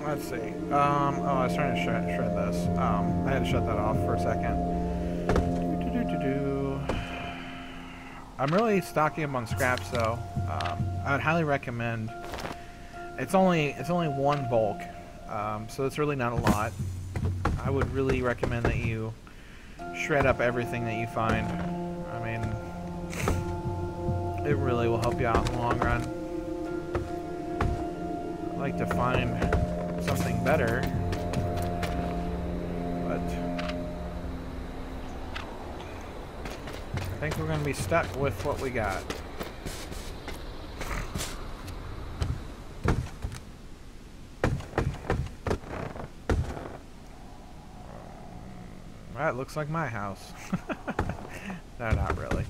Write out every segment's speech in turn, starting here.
let's see. Oh, I was trying to shred this. I had to shut that off for a second. I'm really stocking up on scraps though. I would highly recommend. It's only one bulk, so it's really not a lot. I would really recommend that you shred up everything that you find. I mean, it really will help you out in the long run. I'd like to find something better, but I think we're going to be stuck with what we got. That looks like my house. No, not really.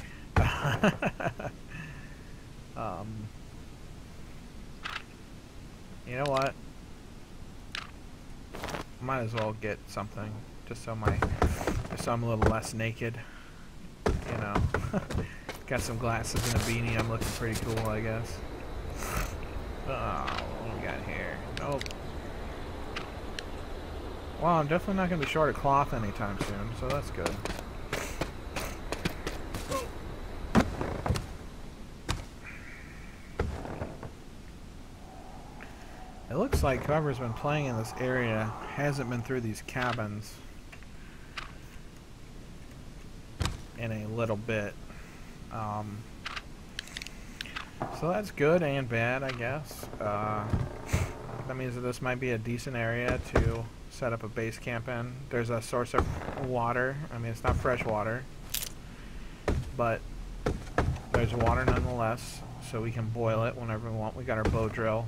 You know what? Might as well get something just so I'm a little less naked. You know, got some glasses and a beanie. I'm looking pretty cool, I guess. Oh, what do we got here? Nope. Well, I'm definitely not going to be short of cloth anytime soon, so that's good. It looks like whoever's been playing in this area hasn't been through these cabins in a little bit. So that's good and bad, I guess. That means that this might be a decent area to set up a base camp in. There's a source of water. I mean, it's not fresh water, but there's water nonetheless, so we can boil it whenever we want. We got our bow drill.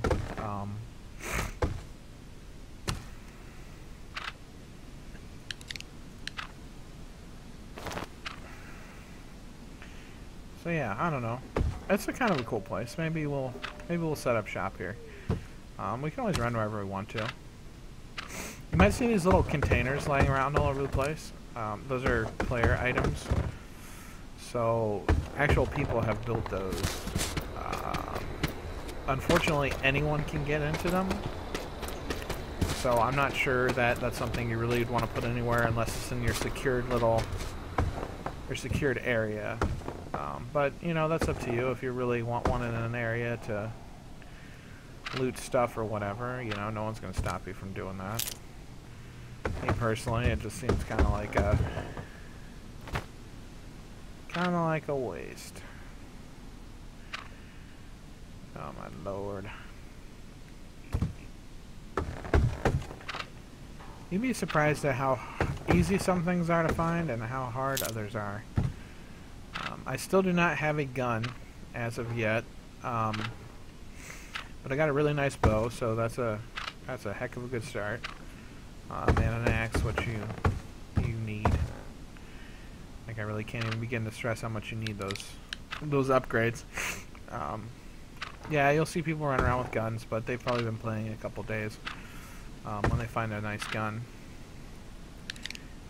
So yeah, I don't know. It's a kind of a cool place. Maybe we'll set up shop here. We can always run wherever we want to. You might see these little containers lying around all over the place. Those are player items. So actual people have built those. Unfortunately, anyone can get into them. So I'm not sure that that's something you really would want to put anywhere unless it's in your secured area. But you know, that's up to you. If you really want one in an area to loot stuff or whatever, you know, no one's going to stop you from doing that. Me personally, it just seems kind of like a waste. Oh my lord. You'd be surprised at how easy some things are to find and how hard others are. I still do not have a gun as of yet, but I got a really nice bow, so that's a heck of a good start. And an axe, what you need. Like, I really can't even begin to stress how much you need those upgrades. Yeah, you'll see people run around with guns, but they've probably been playing a couple days. When they find a nice gun,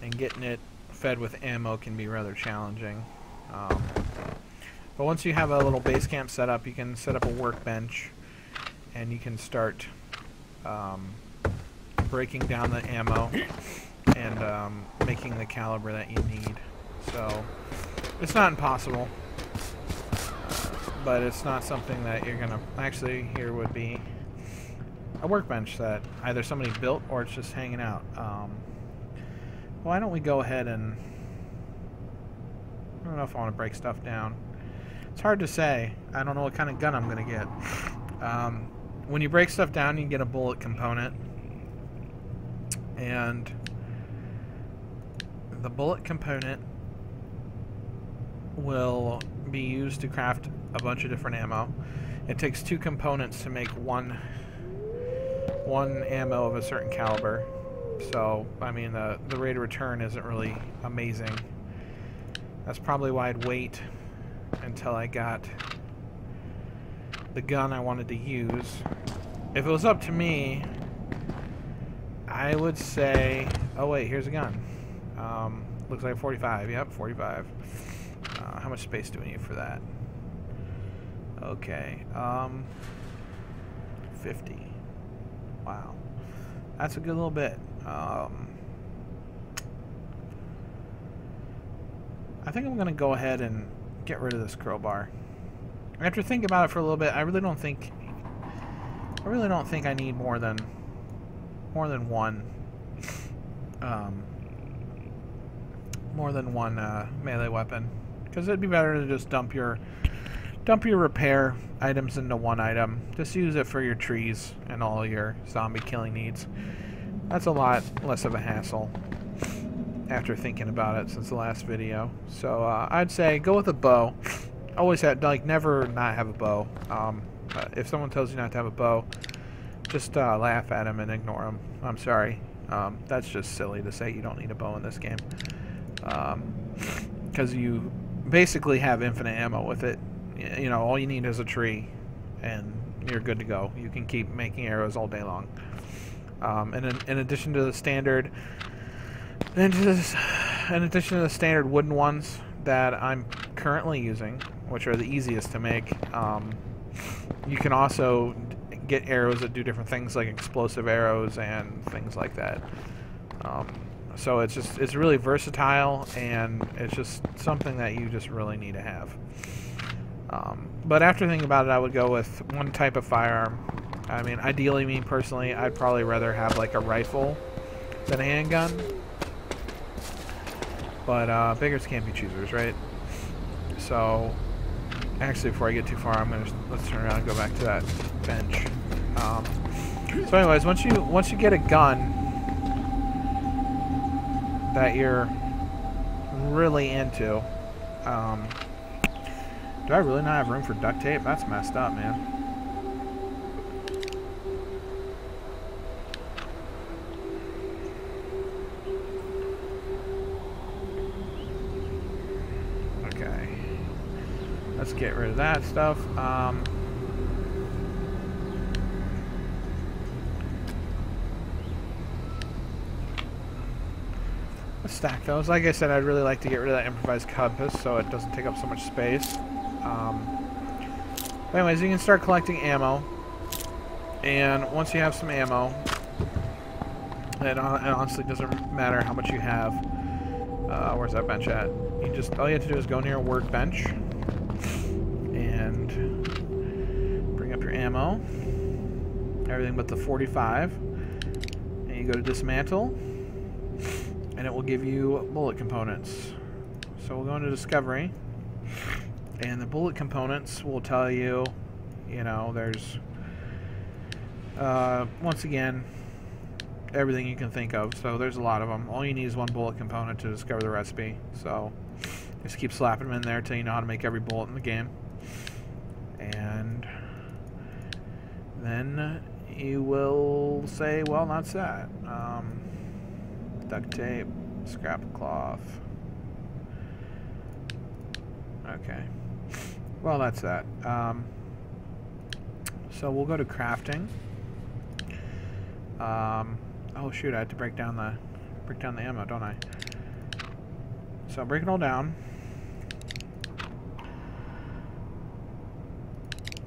and getting it fed with ammo can be rather challenging. But once you have a little base camp set up, you can set up a workbench, and you can start breaking down the ammo and making the caliber that you need. So it's not impossible, but it's not something that you're gonna actually. Here would be a workbench that either somebody built or it's just hanging out. Why don't we go ahead and, I don't know if I want to break stuff down. It's hard to say. I don't know what kind of gun I'm going to get. When you break stuff down, you get a bullet component. And the bullet component will be used to craft a bunch of different ammo. It takes 2 components to make one ammo of a certain caliber. So, I mean, the rate of return isn't really amazing. That's probably why I'd wait until I got the gun I wanted to use. If it was up to me, I would say, oh wait, here's a gun. Looks like 45. Yep, 45. How much space do we need for that? Okay, 50. Wow. That's a good little bit. I think I'm gonna go ahead and get rid of this crowbar. After thinking about it for a little bit, I really don't think I need more than one melee weapon, because it'd be better to just dump your repair items into one item. Just use it for your trees and all your zombie killing needs. That's a lot less of a hassle after thinking about it since the last video. So I'd say go with a bow. Always have, like, never not have a bow. If someone tells you not to have a bow, just laugh at them and ignore them. I'm sorry. That's just silly to say you don't need a bow in this game. Because you basically have infinite ammo with it. You know, all you need is a tree, and you're good to go. You can keep making arrows all day long. In addition to the standard, wooden ones that I'm currently using, which are the easiest to make, you can also get arrows that do different things, like explosive arrows and things like that. So it's really versatile, and it's just something that you just really need to have. But after thinking about it, I would go with one type of firearm. I mean, ideally, me personally, I'd probably rather have like a rifle than a handgun. But beggars can't be choosers, right? So, actually, before I get too far, let's turn around and go back to that bench. So, anyways, once you get a gun that you're really into, do I really not have room for duct tape? That's messed up, man. Okay. Let's get rid of that stuff. Let's stack those. Like I said, I'd really like to get rid of that improvised compass so it doesn't take up so much space. Anyways, you can start collecting ammo, and once you have some ammo, it honestly doesn't matter how much you have. Where's that bench at? All you have to do is go near a workbench and bring up your ammo, everything but the 45, and you go to dismantle, and it will give you bullet components. So we'll go into discovery. And the bullet components will tell you, you know, there's, once again, everything you can think of. So there's a lot of them. All you need is one bullet component to discover the recipe. So just keep slapping them in there until you know how to make every bullet in the game. And then you will say, well, that's that. Duct tape, scrap cloth. Okay. Well, that's that. So we'll go to crafting. Oh shoot! I had to break down the ammo, don't I? So break it all down.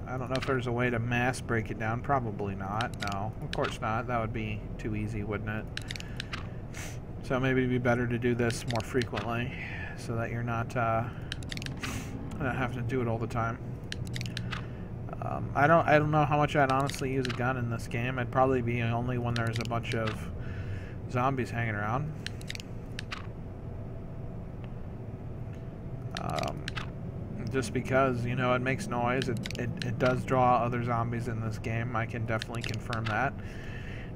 I don't know if there's a way to mass break it down. Probably not. No, of course not. That would be too easy, wouldn't it? So maybe it'd be better to do this more frequently, so that you're not having to do it all the time. I don't know how much I'd honestly use a gun in this game. I'd probably be only when there's a bunch of zombies hanging around. Just because, you know, it makes noise. It does draw other zombies in this game. I can definitely confirm that.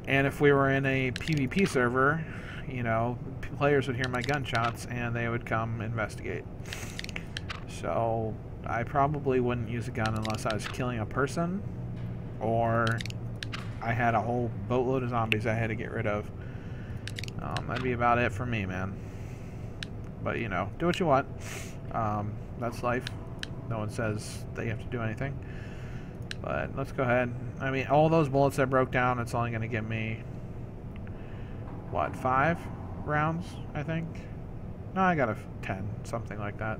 And if we were in a PvP server, you know, players would hear my gunshots and they would come investigate. So I probably wouldn't use a gun unless I was killing a person or I had a whole boatload of zombies I had to get rid of. That'd be about it for me, man. But, you know, do what you want. That's life. No one says that you have to do anything. But let's go ahead. I mean, all those bullets I broke down, it's only going to give me, what, 5 rounds, I think? No, I got a 10, something like that.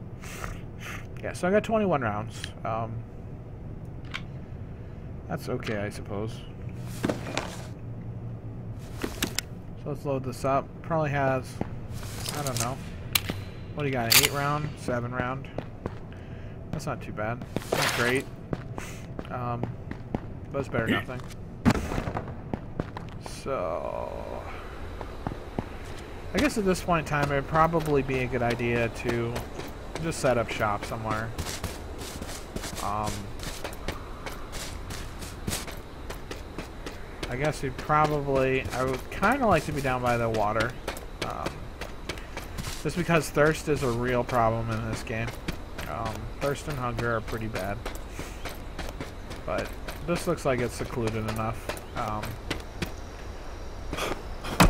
Yeah, so I got 21 rounds. That's okay, I suppose. So let's load this up. Probably has, I don't know. What do you got? 8 round? 7 round? That's not too bad. It's not great. But it's better than nothing. So I guess at this point in time, it would probably be a good idea to just set up shop somewhere. I guess I would kind of like to be down by the water. Just because thirst is a real problem in this game. Thirst and hunger are pretty bad. But this looks like it's secluded enough.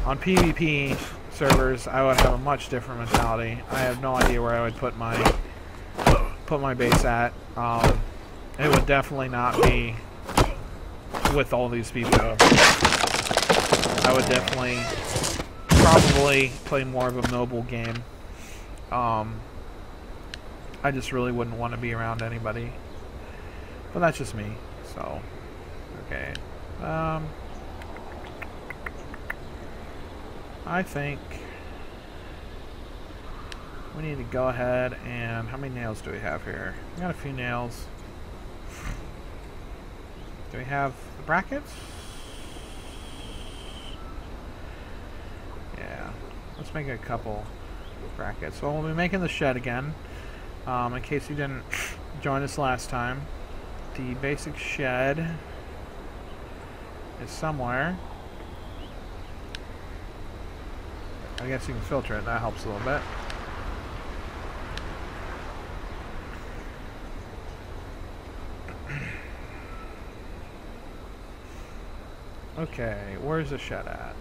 On PvP servers, I would have a much different mentality. I have no idea where I would put my base at. It would definitely not be with all these people. I would definitely probably play more of a mobile game. I just really wouldn't want to be around anybody. But that's just me. So, okay. I think we need to go ahead and... How many nails do we have here? We got a few nails. Do we have the brackets? Yeah. Let's make a couple brackets. So we'll be making the shed again. In case you didn't join us last time. The basic shed is somewhere. I guess you can filter it. That helps a little bit. Okay, where's the shed at?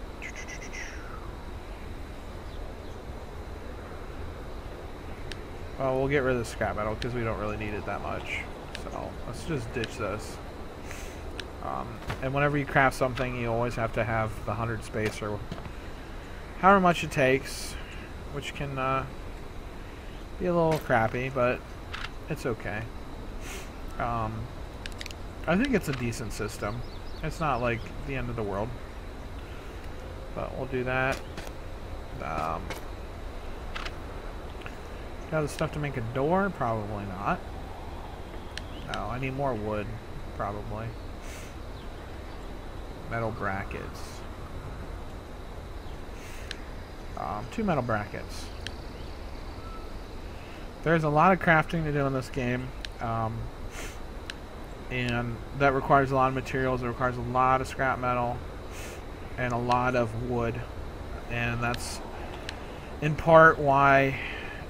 Well, we'll get rid of the scrap metal because we don't really need it that much. So let's just ditch this. And whenever you craft something, you always have to have the 100 space or however much it takes, which can be a little crappy, but it's okay. I think it's a decent system. It's not like the end of the world, but we'll do that. Got the stuff to make a door? Probably not. No, I need more wood, probably. Metal brackets. 2 metal brackets. There's a lot of crafting to do in this game. And that requires a lot of materials. It requires a lot of scrap metal and a lot of wood. And that's in part why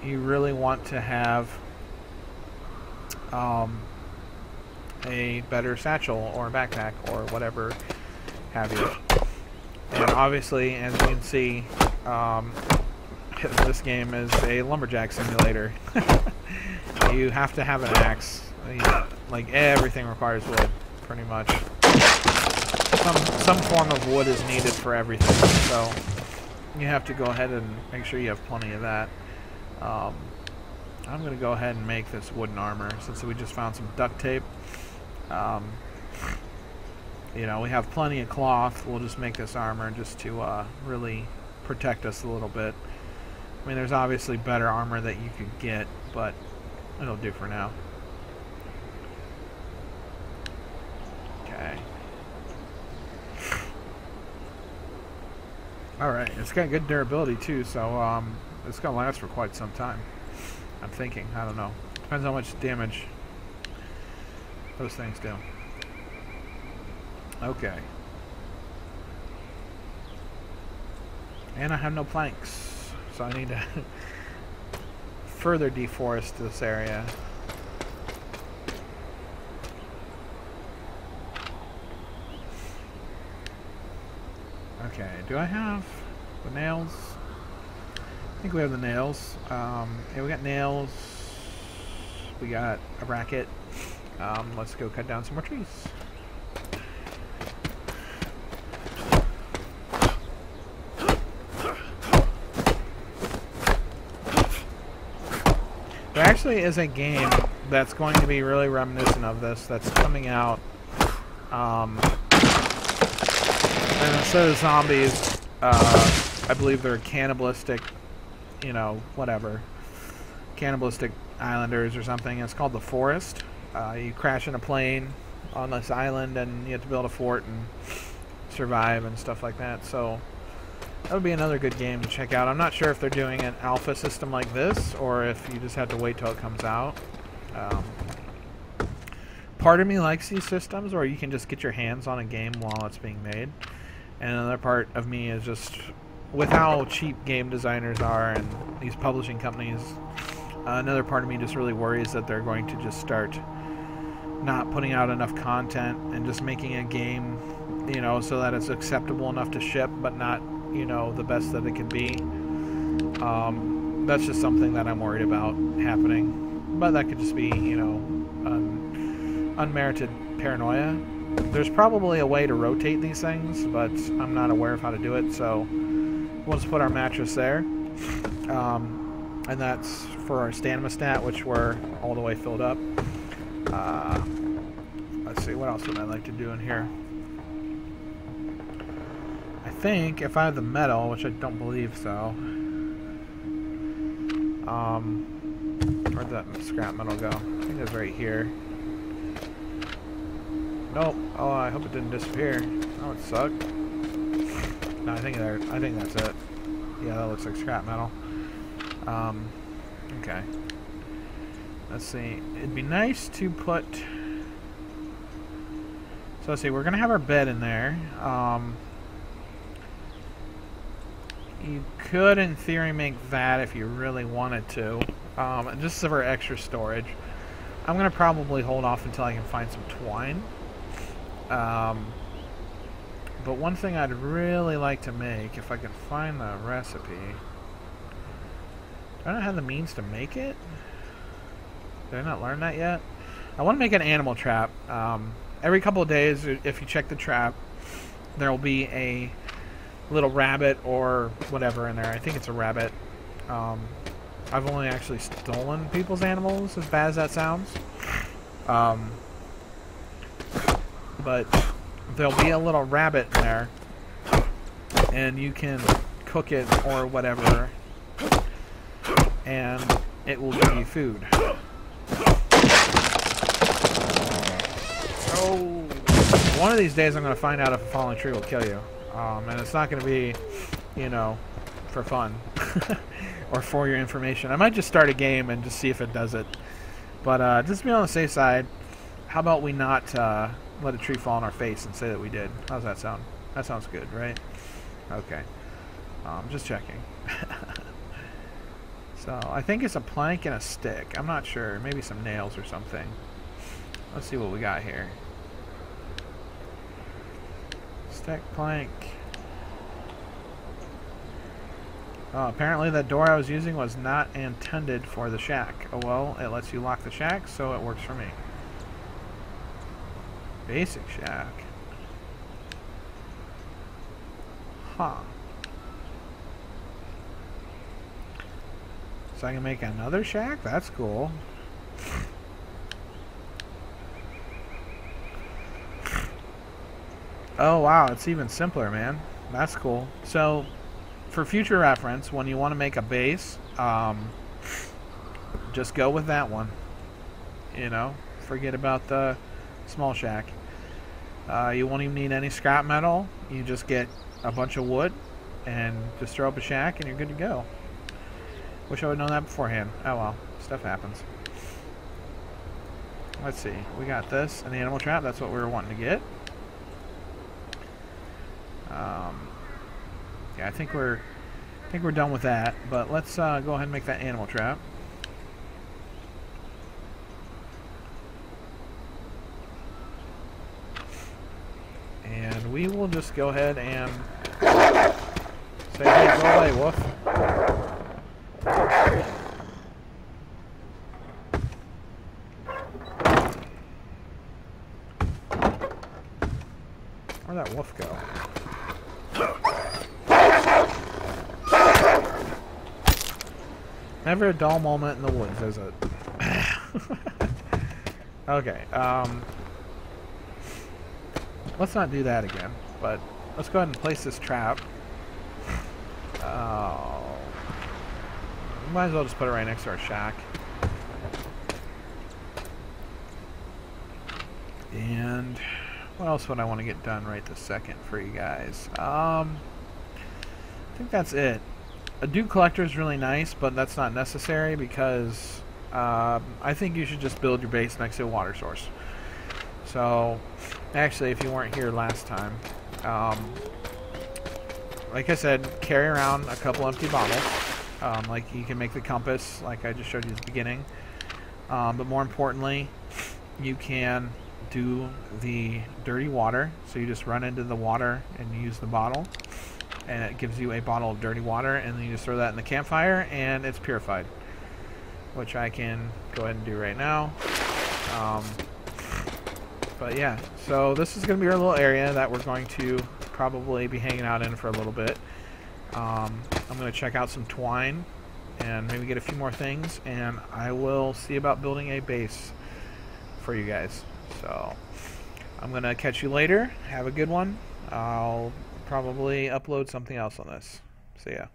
you really want to have a better satchel or backpack or whatever have you. And obviously, as you can see, this game is a lumberjack simulator. You have to have an axe. Like everything requires wood, pretty much. Some form of wood is needed for everything, so you have to go ahead and make sure you have plenty of that. I'm going to go ahead and make this wooden armor since we just found some duct tape. You know, we have plenty of cloth. We'll just make this armor just to really protect us a little bit. I mean, there's obviously better armor that you could get, but it'll do for now. Okay. Alright, it's got good durability too, so it's going to last for quite some time. I'm thinking, I don't know. Depends how much damage those things do. Okay. And I have no planks, so I need to further deforest this area. Okay, do I have the nails? I think we have the nails. Yeah, we got nails. We got a bracket. Let's go cut down some more trees. There actually is a game that's going to be really reminiscent of this that's coming out. And instead of zombies, I believe they're cannibalistic, you know, whatever. Cannibalistic islanders or something. It's called The Forest. You crash in a plane on this island and you have to build a fort and survive and stuff like that. So that would be another good game to check out. I'm not sure if they're doing an alpha system like this or if you just have to wait till it comes out. Part of me likes these systems where you can just get your hands on a game while it's being made. And another part of me is just, with how cheap game designers are and these publishing companies, another part of me just really worries that they're going to just start not putting out enough content and just making a game, you know, so that it's acceptable enough to ship, but not, you know, the best that it can be. That's just something that I'm worried about happening. But that could just be, you know, unmerited paranoia. There's probably a way to rotate these things, but I'm not aware of how to do it, so we'll just put our mattress there. And that's for our stamina stat, which we're all the way filled up. Let's see, what else would I like to do in here? I think if I have the metal, which I don't believe so. Where'd that scrap metal go? I think it's right here. Nope. Oh, I hope it didn't disappear. That would suck. No, I think that's it. Yeah, that looks like scrap metal. Okay. Let's see. It'd be nice to put... So let's see, we're gonna have our bed in there. You could, in theory, make that if you really wanted to. Just for extra storage. I'm gonna probably hold off until I can find some twine. But one thing I'd really like to make, if I can find the recipe... Do I not have the means to make it? Did I not learn that yet? I want to make an animal trap. Every couple of days, if you check the trap, there will be a little rabbit or whatever in there. I think it's a rabbit. I've only actually stolen people's animals, as bad as that sounds. But there'll be a little rabbit in there, and you can cook it or whatever, and it will give you food. So one of these days I'm going to find out if a falling tree will kill you. And it's not going to be, you know, for fun or for your information. I might just start a game and just see if it does it. But just to be on the safe side, how about we not let a tree fall on our face and say that we did? How's that sound? That sounds good, right? Okay. Just checking. So I think it's a plank and a stick. I'm not sure. Maybe some nails or something. Let's see what we got here. Stick, plank. Oh, apparently that door I was using was not intended for the shack. Oh well, it lets you lock the shack, so it works for me. Basic shack. Huh. So I can make another shack? That's cool. Oh wow, it's even simpler, man. That's cool. So, for future reference, when you want to make a base, just go with that one. You know, forget about the small shack. You won't even need any scrap metal. You just get a bunch of wood and just throw up a shack and you're good to go. Wish I would have known that beforehand. Oh well, stuff happens. Let's see. We got this, an animal trap. That's what we were wanting to get. Yeah, I think we're done with that. But let's go ahead and make that animal trap. And we will just go ahead and say, hey, go away, wolf. Where'd that wolf go? Never a dull moment in the woods, is it? Okay, let's not do that again, but let's go ahead and place this trap. Oh, might as well just put it right next to our shack. And what else would I want to get done right this second for you guys? I think that's it. A dew collector is really nice, but that's not necessary because I think you should just build your base next to a water source. So, actually, if you weren't here last time, like I said, carry around a couple empty bottles. Like you can make the compass, like I just showed you at the beginning. But more importantly, you can do the dirty water. So you just run into the water and you use the bottle, and it gives you a bottle of dirty water, and then you just throw that in the campfire, and it's purified, which I can go ahead and do right now. But yeah, so this is going to be our little area that we're going to probably be hanging out in for a little bit. I'm going to check out some twine and maybe get a few more things, and I will see about building a base for you guys. So I'm going to catch you later. Have a good one. I'll probably upload something else on this. See ya.